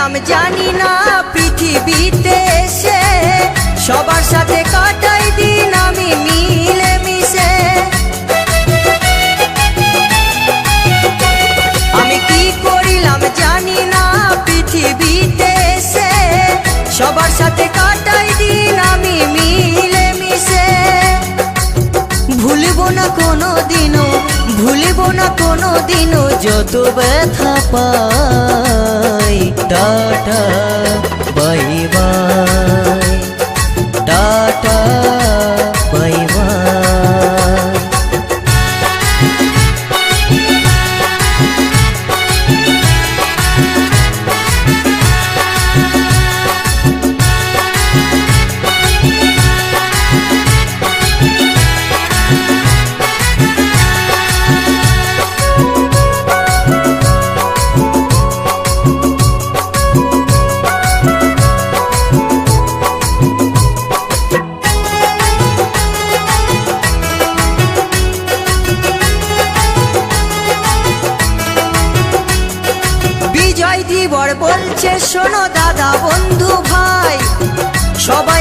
করিলাম জানি না পৃথিবীতে এসে সবার সাথে কাটাই দিন আমি মিলে মিশে। আমি কি করিলাম জানি না পৃথিবীতে এসে সবার সাথে কাটাই দিন আমি মিলে মিশে। ভুলব না কোনো দিনও, ভুলব না কোনো দিনও যত ব্যথা পাই। Tata bye bye, tata bye bye. Bijoy দিবর বলছে শোনো দাদা বন্ধু ভাই, সবাই